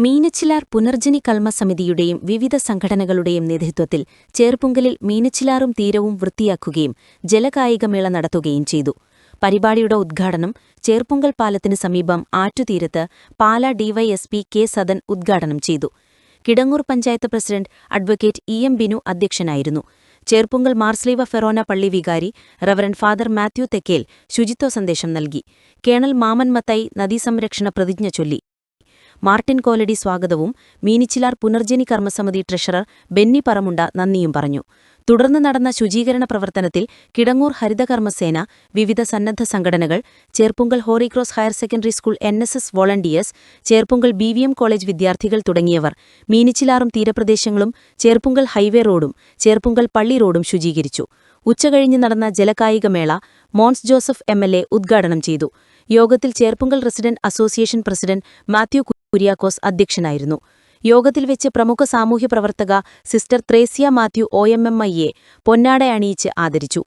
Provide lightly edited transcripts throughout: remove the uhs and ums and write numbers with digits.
മീനച്ചിലാർ പുനർജനി കർമ്മസമിതിയുടെയും വിവിധ സംഘടനകളുടെയും നേതൃത്വത്തിൽ ചേർപ്പുങ്കലിൽ മീനച്ചിലാറും തീരവും വൃത്തിയാക്കുകയും ജലകായികമേള നടത്തുകയും ചെയ്തു. പരിപാടിയുടെ ഉദ്ഘാടനം ചേർപ്പുങ്കൽ പാലത്തിന് സമീപം ആറ്റുതീരത്ത് പാലാ ഡിവൈഎസ്പി കെ സദൻ ഉദ്ഘാടനം ചെയ്തു. Kidangoor panchayat president advocate E M. Binu അധ്യക്ഷനായിരുന്നു. ചേർപ്പുങ്കൽ മാർസ്ലീവ ഫെറോന പള്ളി വികാരി റവറന്റ് ഫാദർ മാത്യു തെക്കേൽ ശുചിത്വ സന്ദേശം നൽകി. കേണൽ മാമൻ മത്തായി നദീസംരക്ഷണ പ്രതിജ്ഞ ചൊല്ലി. മാർട്ടിൻ കോലടി സ്വാഗതവും മീനച്ചിലാർ പുനർജനി കർമ്മസമിതി ട്രഷറർ ബെന്നി പറമുണ്ട നന്ദിയും പറഞ്ഞു. തുടർന്ന് നടന്ന ശുചീകരണ പ്രവർത്തനത്തിൽ കിടങ്ങൂർ ഹരിതകർമ്മസേന, വിവിധ സന്നദ്ധ സംഘടനകൾ, Cherpunkal Holy Cross higher secondary school NSS volunteers, Cherpunkal BVM college വിദ്യാർത്ഥികൾ തുടങ്ങിയവർ മീനച്ചിലാറും തീരപ്രദേശങ്ങളും ചേർപ്പുങ്കൽ ഹൈവേ റോഡും ചേർപ്പുങ്കൽ പള്ളി റോഡും ശുചീകരിച്ചു. ഉച്ചകഴിഞ്ഞ് നടന്ന ജലകായികമേള മോൻസ് ജോസഫ് MLA ഉദ്ഘാടനം ചെയ്തു. യോഗത്തിൽ Cherpunkal resident association president Mathew Kuriakose അധ്യക്ഷനായിരുന്നു. യോഗത്തിൽ വെച്ച് പ്രമുഖ സാമൂഹ്യ പ്രവർത്തക സിസ്റ്റർ ത്രേസ്യ മാത്യു OMMIയെ പൊന്നാട അണിയിച്ച് ആദരിച്ചു.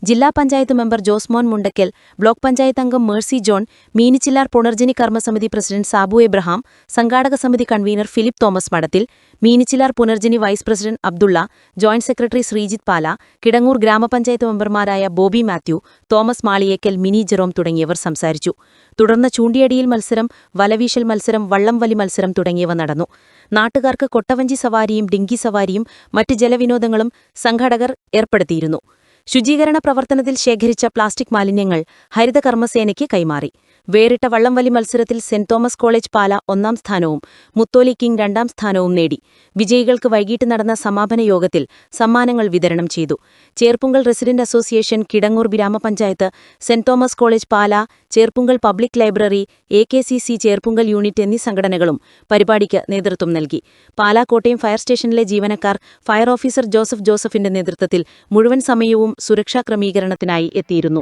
ജില്ലാ പഞ്ചായത്ത് മെമ്പർ ജോസ്മോൻ മുണ്ടക്കൽ, ബ്ലോക്ക് പഞ്ചായത്ത് അംഗം മേഴ്സി ജോൺ, മീനച്ചിലാർ പുനർജനി കർമ്മസമിതി പ്രസിഡന്റ് സാബു എബ്രഹാം, സംഘാടക സമിതി convener Philip Thomas Madathil, Meenachilar Punarjani vice president Abdulla, joint secretary Sreejith Pala, Kidangoor ഗ്രാമപഞ്ചായത്ത് മെമ്പർമാരായ Bobby Mathew, Thomas Maliyekkal, Mini Jerome തുടങ്ങിയവർ സംസാരിച്ചു. തുടർന്ന് ചൂണ്ടിയടിയിൽ മത്സരം, വലവീശൽ മത്സരം, വള്ളംവലി മത്സരം തുടങ്ങിയവ നടന്നു. നാട്ടുകാർക്ക് കൊട്ടവഞ്ചി സവാരിയും ഡിങ്കി സവാരിയും മറ്റ് ജലവിനോദങ്ങളും സംഘാടകർ ഏർപ്പെടുത്തിയിരുന്നു. ശുചീകരണ പ്രവർത്തനത്തിൽ ശേഖരിച്ച പ്ലാസ്റ്റിക് മാലിന്യങ്ങൾ ഹരിതകർമ്മസേനയ്ക്ക് കൈമാറി. വേറിട്ട വള്ളംവലി മത്സരത്തിൽ സെന്റ് തോമസ് കോളേജ് പാല 1ാം സ്ഥാനവും മുത്തോലി കിങ് 2ാം സ്ഥാനവും നേടി. വിജയികൾക്ക് വൈകിട്ട് നടന്ന സമാപന യോഗത്തിൽ സമ്മാനങ്ങൾ വിതരണം ചെയ്തു. ചേർപ്പുങ്കൽ റെസിഡന്റ് അസോസിയേഷൻ, കിടങ്ങൂർ ഗ്രാമപഞ്ചായത്ത്, Saint Thomas college Pala, Cherpunkal public library, AKCC Cherpunkal unit എന്നീ സംഘടനകളും പരിപാടിക്ക് നേതൃത്വം നൽകി. പാലാ കോട്ടയം ഫയർ സ്റ്റേഷനിലെ ജീവനക്കാർ ഫയർ ഓഫീസർ ജോസഫിന്റെ നേതൃത്വത്തിൽ മുഴുവൻ സമയവും സുരക്ഷാ ക്രമീകരണത്തിനായി എത്തിയിരുന്നു.